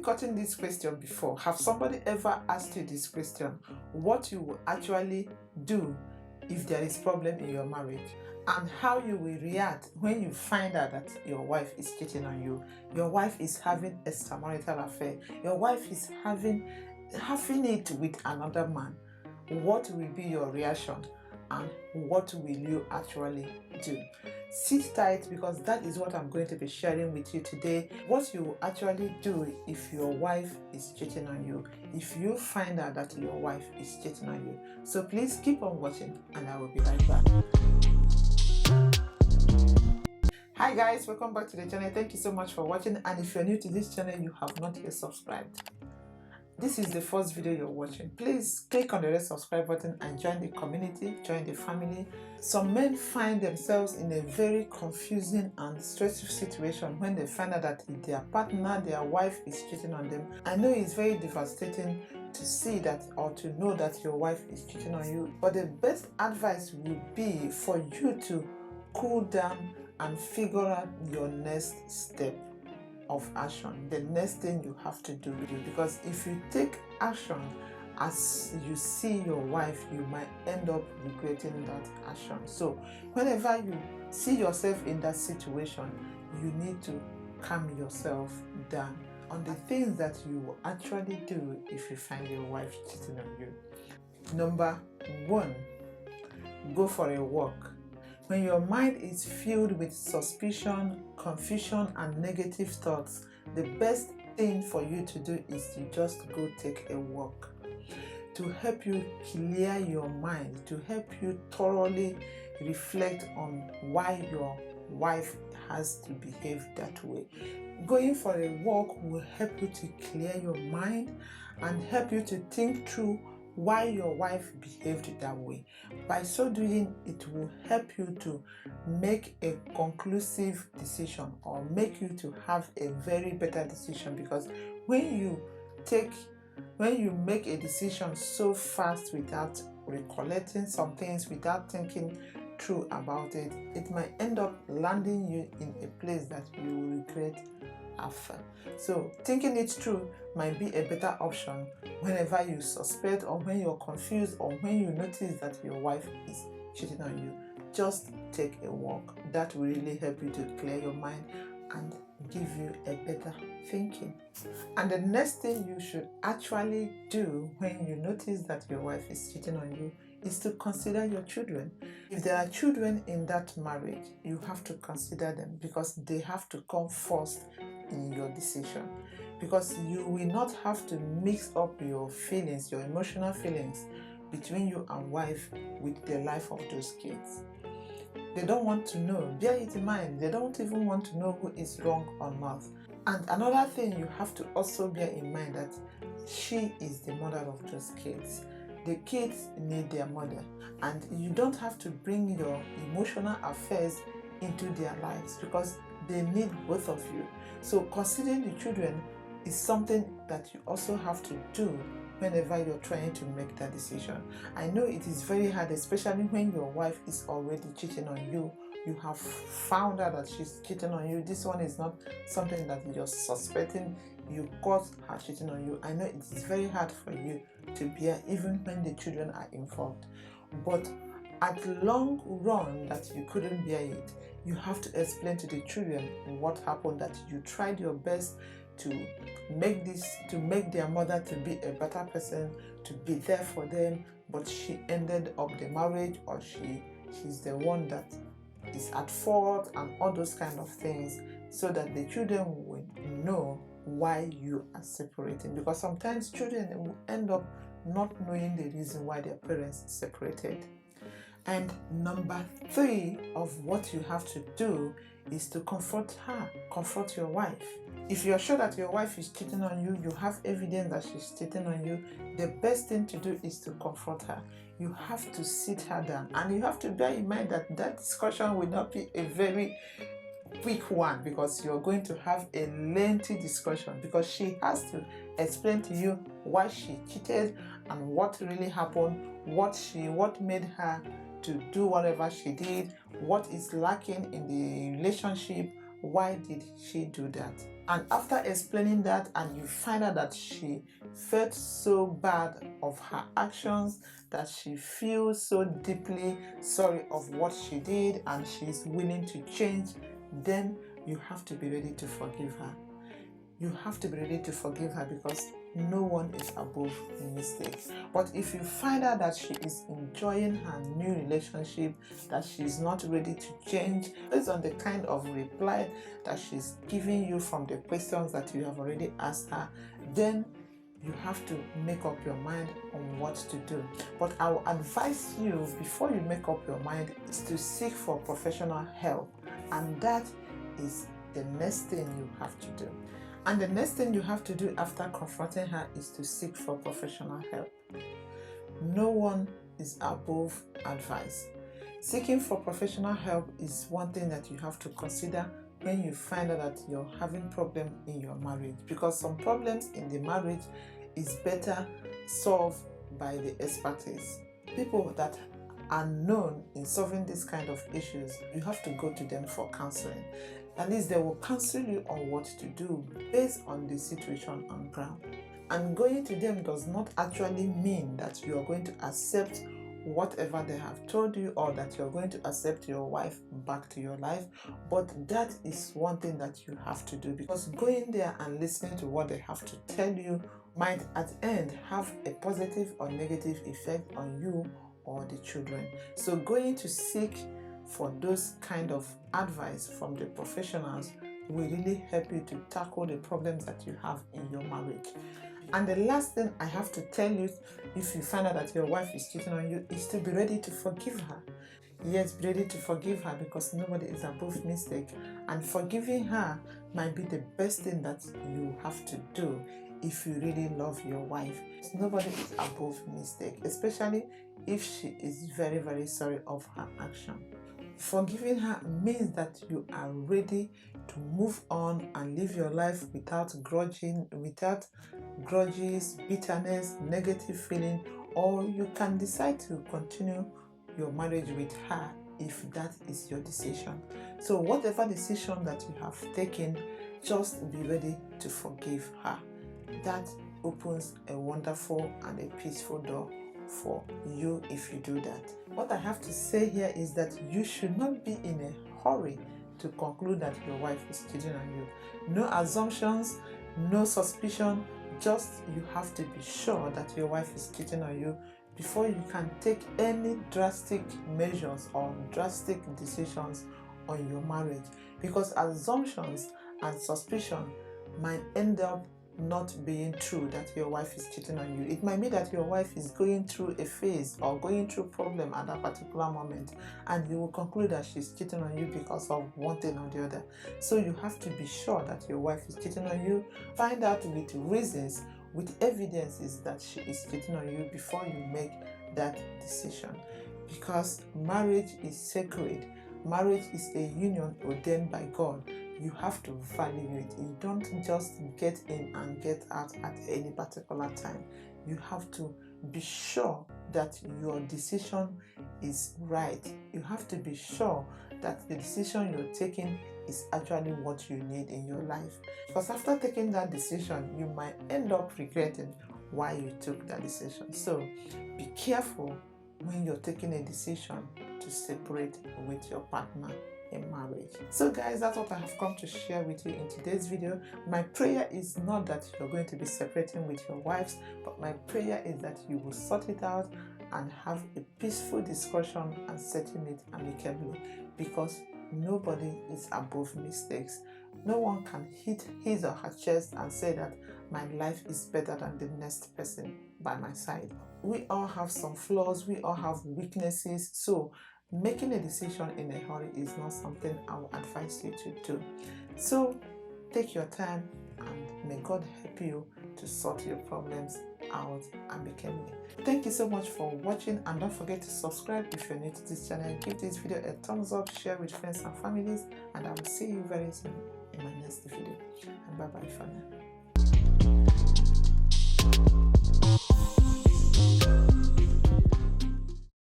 gotten this question before? Have somebody ever asked you this question? What you will actually do if there is problem in your marriage, and how you will react when you find out that your wife is cheating on you, your wife is having a extramarital affair, your wife is having it with another man. What will be your reaction, and what will you actually do? Sit tight, because that is what I'm going to be sharing with you today. What you will actually do if your wife is cheating on you, if you find out that your wife is cheating on you. So please keep on watching, and I will be right back. Hi guys, welcome back to the channel. Thank you so much for watching, and if you're new to this channel, you have not yet subscribed, this is the first video you're watching, please click on the red subscribe button and join the community, join the family. Some men find themselves in a very confusing and stressful situation when they find out that their partner, their wife, is cheating on them. I know it's very devastating to see that, or to know that your wife is cheating on you, but the best advice would be for you to cool down and figure out your next step of action, the next thing you have to do. Because if you take action as you see your wife, you might end up regretting that action. So whenever you see yourself in that situation, you need to calm yourself down on the things that you will actually do if you find your wife cheating on you. Number one, go for a walk. When your mind is filled with suspicion, confusion, and negative thoughts, the best thing for you to do is to just go take a walk, to help you clear your mind, to help you thoroughly reflect on why your wife has to behave that way. Going for a walk will help you to clear your mind and help you to think through why your wife behaved that way. By so doing, it will help you to make a conclusive decision, or make you to have a very better decision. Because when you make a decision so fast without recollecting some things, without thinking through about it, it might end up landing you in a place that you will regret after. So thinking it through might be a better option whenever you suspect, or when you're confused, or when you notice that your wife is cheating on you. Just take a walk. That will really help you to clear your mind and give you a better thinking. And the next thing you should actually do when you notice that your wife is cheating on you is to consider your children. If there are children in that marriage, you have to consider them, because they have to come first in your decision. Because you will not have to mix up your feelings, your emotional feelings between you and wife with the life of those kids. They don't want to know. Bear it in mind, they don't even want to know who is wrong or not. And another thing you have to also bear in mind, that she is the mother of those kids. The kids need their mother, and you don't have to bring your emotional affairs into their lives, because they need both of you. So considering the children is something that you also have to do whenever you're trying to make that decision. I know it is very hard, especially when your wife is already cheating on you. You have found out that she's cheating on you. This one is not something that you're suspecting. You caught her cheating on you. I know it is very hard for you to bear, even when the children are involved. But at long run that you couldn't bear it, you have to explain to the children what happened, that you tried your best to make their mother to be a better person, to be there for them, but she ended up the marriage, or she's the one that is at fault, and all those kind of things, so that the children will know why you are separating. Because sometimes children will end up not knowing the reason why their parents separated. And number 3 of what you have to do is to confront her, confront your wife. If you're sure that your wife is cheating on you, you have evidence that she's cheating on you, the best thing to do is to confront her. You have to sit her down, and you have to bear in mind that that discussion will not be a very quick one, because you're going to have a lengthy discussion, because she has to explain to you why she cheated and what really happened, what made her to do whatever she did, what is lacking in the relationship, why did she do that. And after explaining that, and you find out that she felt so bad of her actions, that she feels so deeply sorry of what she did, and she's willing to change, then you have to be ready to forgive her. You have to be ready to forgive her, because no one is above mistakes. But if you find out that she is enjoying her new relationship, that she's not ready to change based on the kind of reply that she's giving you from the questions that you have already asked her, then you have to make up your mind on what to do. But I will advise you, before you make up your mind, is to seek for professional help. And that is the next thing you have to do. And the next thing you have to do after confronting her is to seek for professional help. No one is above advice. Seeking for professional help is one thing that you have to consider when you find out that you're having problem in your marriage, because some problems in the marriage is better solved by the expertise. People that are known in solving this kind of issues, you have to go to them for counseling. At least they will counsel you on what to do based on the situation on ground. And going to them does not actually mean that you are going to accept whatever they have told you, or that you're going to accept your wife back to your life. But that is one thing that you have to do, because going there and listening to what they have to tell you might at the end have a positive or negative effect on you or the children. So going to seek for those kind of advice from the professionals will really help you to tackle the problems that you have in your marriage. And the last thing I have to tell you, if you find out that your wife is cheating on you, is to be ready to forgive her. Yes, be ready to forgive her, because nobody is above mistake, and forgiving her might be the best thing that you have to do if you really love your wife. Nobody is above mistake, especially if she is very, very sorry of her action. Forgiving her means that you are ready to move on and live your life without grudges, bitterness, negative feeling, or you can decide to continue your marriage with her if that is your decision. So whatever decision that you have taken, just be ready to forgive her. That opens a wonderful and a peaceful door for you if you do that. What I have to say here is that you should not be in a hurry to conclude that your wife is cheating on you. No assumptions, no suspicion, just you have to be sure that your wife is cheating on you before you can take any drastic measures or drastic decisions on your marriage, because assumptions and suspicion might end up not being true that your wife is cheating on you. It might be that your wife is going through a phase or going through a problem at that particular moment, and you will conclude that she's cheating on you because of one thing or the other. So you have to be sure that your wife is cheating on you. Find out with reasons, with evidences that she is cheating on you before you make that decision, because marriage is sacred. Marriage is a union ordained by God. You have to value it. You don't just get in and get out at any particular time. You have to be sure that your decision is right. You have to be sure that the decision you're taking is actually what you need in your life. Because after taking that decision, you might end up regretting why you took that decision. So be careful when you're taking a decision to separate with your partner in marriage. So guys, that's what I have come to share with you in today's video. My prayer is not that you're going to be separating with your wives, but my prayer is that you will sort it out and have a peaceful discussion and settle it amicably, because nobody is above mistakes. No one can hit his or her chest and say that my life is better than the next person by my side. We all have some flaws, we all have weaknesses, so making a decision in a hurry is not something I will advise you to do. So take your time, and may God help you to sort your problems out amicably. Thank you so much for watching, and don't forget to subscribe if you're new to this channel. Give this video a thumbs up, share with friends and families, and I will see you very soon in my next video. And bye bye for now.